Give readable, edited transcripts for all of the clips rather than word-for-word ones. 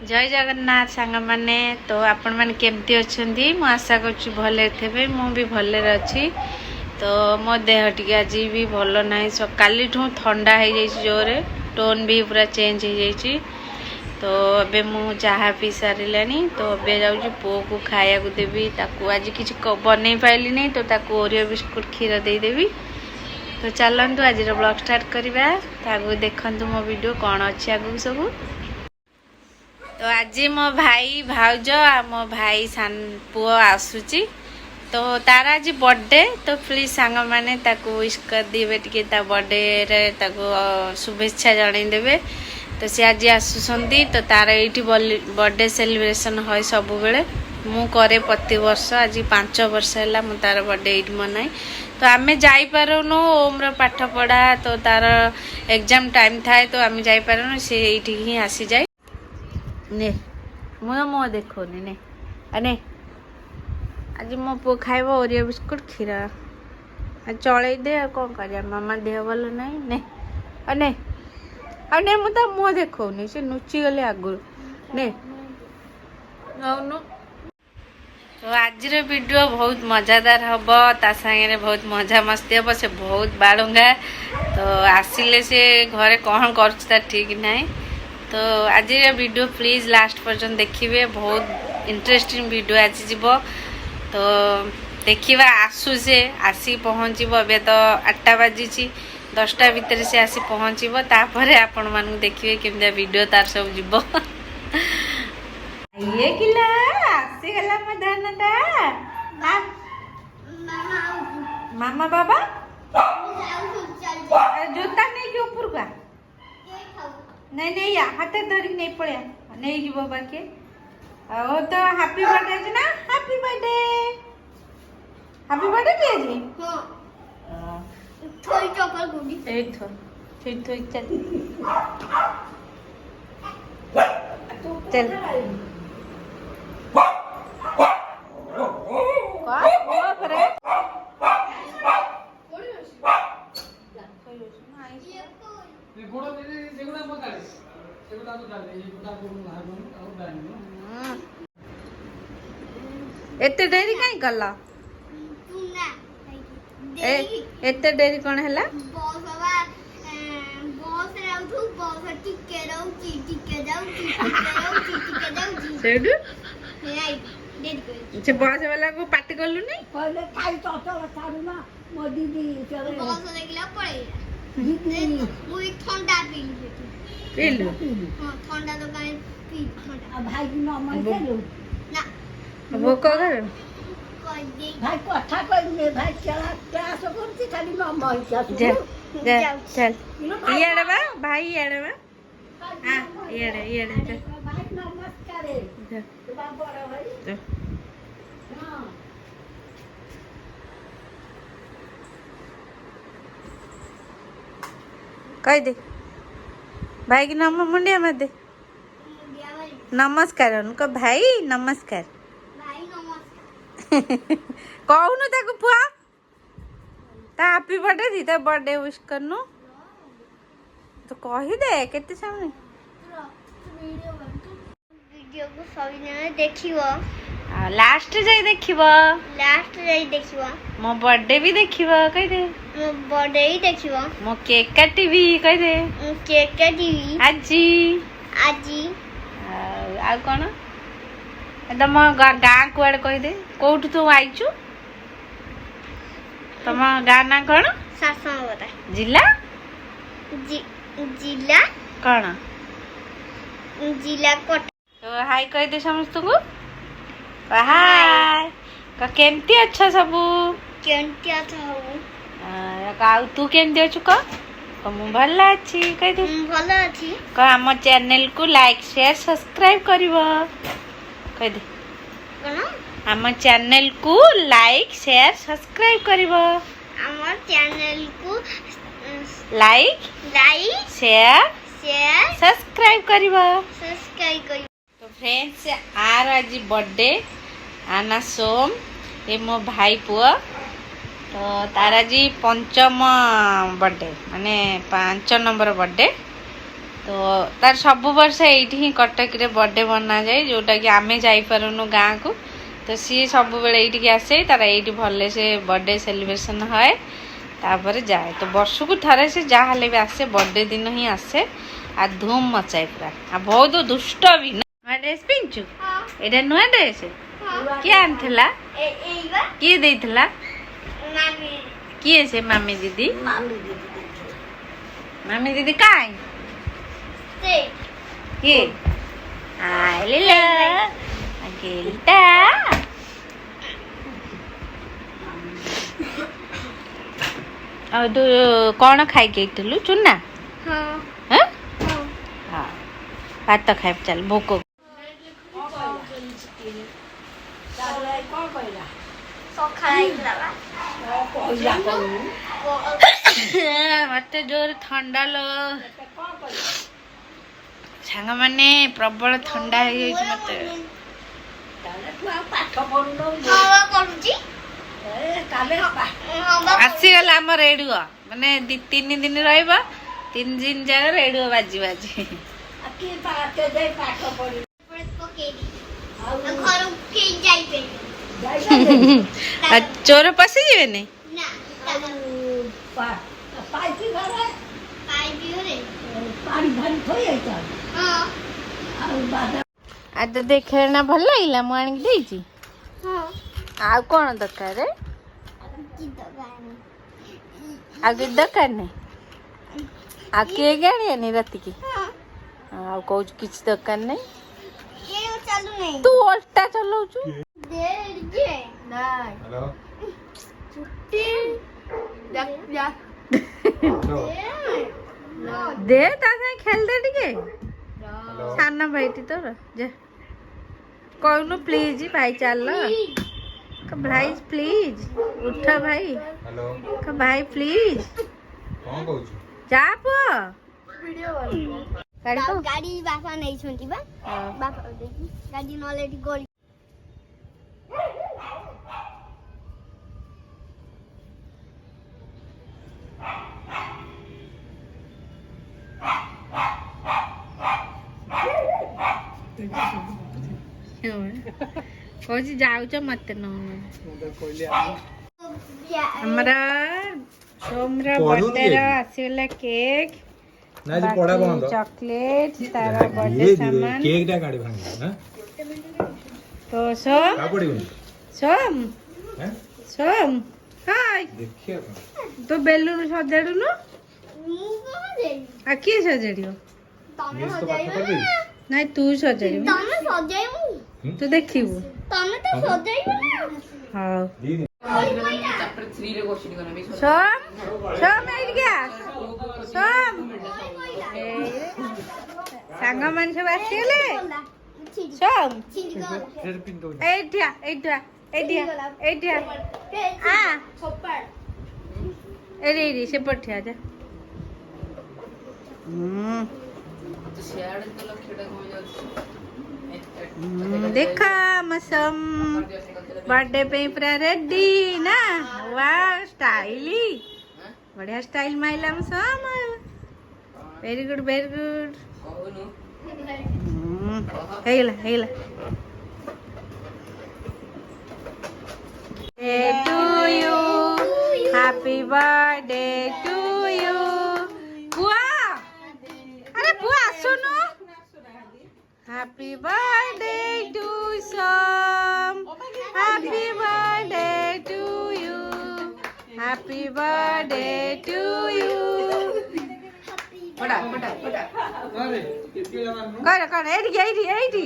जय जगन्नाथ सांग माने तो आपण मैंने केमती अच्छा मु आशा कर भले थे भी भले अच्छी तो मो देह टी आज भी भल ना काली ठंडा हो जाए जोरे टोन भी पूरा चेंज हो जाए तो अबे मु चाहा पी सारे तो अबे जाऊँ पुओ को खाया को देवी ताकू आज किसी बन पाइली नहीं तो ताकू ओरियो बिस्कुट क्षीर देदेवी तो चलतु आज ब्लॉग स्टार्ट करवा तो देखु मो वीडियो कौन अच्छी आगू सब तो आज मो भाई भाउज आ मो भाई सान पुओ आसूची तो तार आज बर्थडे तो प्लीज सांग माने ताकू विश कर दिवे टिके ता बर्थडे रे ताकू शुभेच्छा जणैदेवे तो सी आज आसुसंती तो तार एठी बर्थडे सेलिब्रेशन होय सब बेले मु करे प्रति वर्ष आज 5 वर्ष हैला मु तार बर्थडे एठी मनाई तो आमे जाई पारोनो ओमरा पाठ पढ़ा तो तार एग्जाम टाइम थाए तो आमे जाई पारोनो से एठी ही आसी जाय ने मो देखोनी ने अने आज मो पु खाइब ओरियो बिस्कुट क्षीर चल दे कौन कर मामा देह भल नहीं ने अने अने मु तो मुँह देखोनी से नुची गले आगु ने नौनु तो आज वीडियो बहुत मजादार हम ता सागे बहुत मजा मस्ती हम से बहुत बाड़ूंगा तो आसिले से घरे कौन कर ठीक ना तो आज वीडियो प्लीज लास्ट पर्यंत देखिए बहुत इंटरेस्टिंग वीडियो आज जीव तो देखा आसू से आसी पहुँचब ए तो 8टा बाजी 10टा भितर से आसी पहुँचब तापर आपण मानू देखिए केमती वीडियो तार सब जीव ये किला आसीगला मो धानटा मामा बाबा जूता नहीं कि ऊपर का नहीं नहीं हाथ धरिक नहीं पड़े नहीं जीव बाके ओ तो हैप्पी बर्थडे ना हैप्पी बर्थडे भी आज हां थोड़ी चॉकलेट गुडी ए थोड़ी चल चल क्या करे एते डेरी काई कला एते डेरी कौन हैला से बस वाला को पार्टी करलु नहीं पहले खाई तो छाड़ू ना मो दीदी चले बस देखला पड़े मुई ठंडा पीलु हां ठंडा तो काई पी ठंडा भाई की न मई देलु ना वो कर भाई को अच्छा कर ले भाई चला क्लास करती खाली न मई चल चल येड़े बा भाई येड़े बा हां येड़े चल भाई नमस्कार है बा बड़ा भाई हां कह दे भाई की नम मुंडिया मत दे नमस्कार उनको भाई नमस्कार कहूनु ताको पुआ ता हैप्पी बर्थडे थी ता बर्थडे विश करनु तो कहि दे केते सामने वीडियो को सभी ने देखिवो लास्ट जाई देखिवो मो बर्थडे भी देखिवो कहि दे मो बर्थडे ही देखिवो मो केक काटीबी कहि दे केक काटीबी आजी आ कोन तम गाँ कुआड़े कही दे कौटू तू आईचु तम गाँ ना कौन जिला जिला कौन जिला कोट तो हाय कह दे समस्त को हाय केमती अच्छा सबू केमती अच्छा हो तू केमती अच्छु कह मु भल अच्छी कह दे भल अच्छी कह हम चैनल को लाइक शेयर सब्सक्राइब करिवो कह दे हम चैनल को लाइक शेयर सब्सक्राइब करिवो हम चैनल को लाइक शेयर सब्सक्राइब करिवो तो फ्रेंड्स आर आज बर्थडे आना सोम ये मो भाई पुआ तो तार आज 5म बर्थडे माने 5 नंबर बर्थडे तो तार सब वर्ष ये ही कटक रे बर्थडे बना जाए जोटा कि आमे जाई पारुनु गाँ को तो सी सब बेले ये आसे तार ये भले से बर्थडे सेलिब्रेशन है तापर जाए तो वर्ष को थे से जहाँ भी आसे बर्थडे दिन ही आसे आ धूम मचाए पूरा आ बहुत दुष्ट भी ना ड्रेस पिंचु एटा नुआ ड्रेस किए आनथिला किए देइथिला किए से मामी दीदी मामी दीदी काई किए आइला अकेलता और तो कौन खाई के इतलु चुना हाँ हाँ भात खाइ चल भोक मत जोर ठंडा लो सांग माने प्रबल ठंडा है मते आसीगला आम रेडियो माने 3 दिन रहिबा 3 दिन जाए रेडियो बाजी बाजी चोर पशि जीवे नहीं आज तो देखे ना भल लगे मुझे आ कौन दरकार आगे दरकार नहीं आ किए गाड़ी राति की आ कौ किसी दरकार नहीं तू उल्टा चलाऊ दे खेल दे टिके साना भाई तोर जा कहनु प्लीज भाई चल भाई प्लीज उठ भाई भाई प्लीज जा गाड़ी बापा नहीं छुंती बा बापा देखी गाड़ी नलेटी गोली कौन जाऊच मत हमरा सोमरा बर्थडे आसीला केक ना जी पड़ा बंद चॉकलेट तारा बर्थडे सामान केक टा काढी भांग ना तो सोम का पड़ी सोम हैं सोम हाय देखिए तो बेलून सजाडू न मु कहां जाई आ के सजाडियो तमे सजाइबो नहीं तू सजाडियो तमे सजाइबो तू देखिबू तमे तो सजाइबो ना हां दीदी चैप्टर 3 रे क्वेश्चन करना भी सोम सोम एड गया सोम सांग मन सब आसीले सोम एठिया एठिया एठिया एठिया आ छप्पर एरे एरे से पठिया जा तो शेयर तो लक्ष्यटा हो जाଉଛି देखा मसम बर्थडे पे पूरा रेडी ना वाह स्टाइली बढ़िया स्टाइल माइला मसम वेरी गुड कहनु हेला to you happy birthday to you बुआ अरे बुआ सुनो happy birthday to Sam happy birthday to you happy birthday to you पड़ा पड़ा पड़ा कर एठी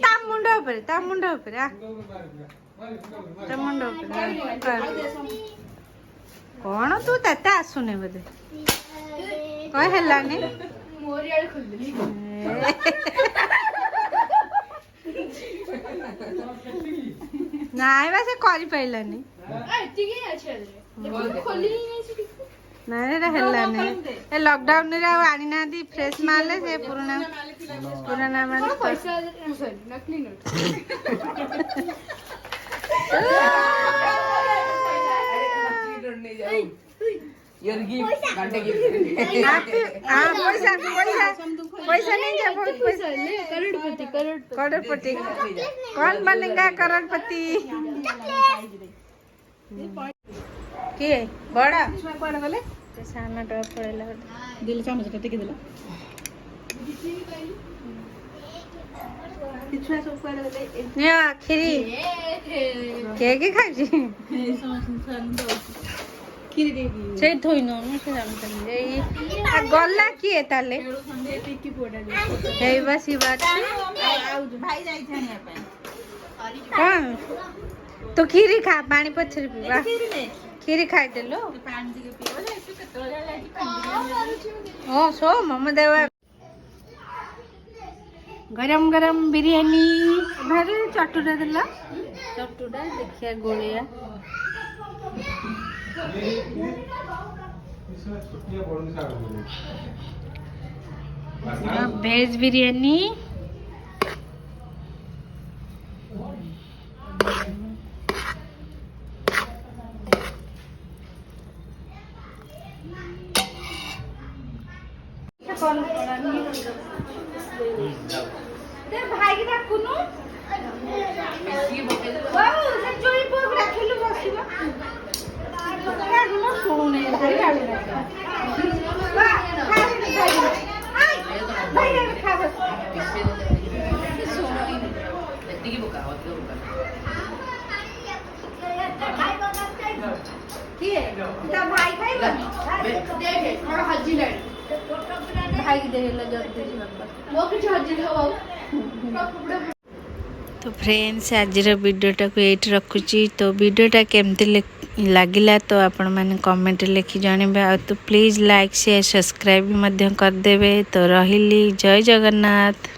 ता मुंड ऊपर आ ता मुंड ऊपर कौन तू तते आसुने बोधे कह हेलानी मोरियाड़ खोल देली नाई बा से करि पाइलानी ठीक है अच्छा रे खोली नहीं से नाई रे हेलानी ए लॉकडाउन रे आनी ना दी फ्रेश माले से पुराना माल पैसा सॉरी नकली note Your gift. Birthday gift. Happy हां पैसा पैसा नहीं जा बहुत पैसा करोड़पति कौन बनेगा करोड़पति किए बड़ा साना डर पड़ेला दिल चामच टेक दिल या खीरी के खाई से थोई न से जानते ए गल्ला किए ताले हे बस बात भाई जाई छानिया पे कौन तो खीरी खा पानी पछर पीवा खीरी खाई देलो पानी दिके पीबो जे तू केतो जाई पानी ओ सो मम्मा देवा गरम गरम बिरयानी भारी चटुटा देला चटुटा देखिया गोलिया वेज बिरयानी भाई की डाकुनु बाबू से चोरी पोक रखिलु बसिबा ना सुने भाई आलू बा भाई खा बस किए ता भाई खाइबा देखे और हजी लाड़ी भाई की देला जल्दी वो कुछ हजी खाओ तो फ्रेंड्स आज वीडियोटा को ये रखुची तो वीडियोटा केमती लगिला तो आपण मैंने कमेंट लिखि जानबे तो प्लीज़ लाइक शेयर सब्सक्राइब करदेवे तो रहिली जय जगन्नाथ।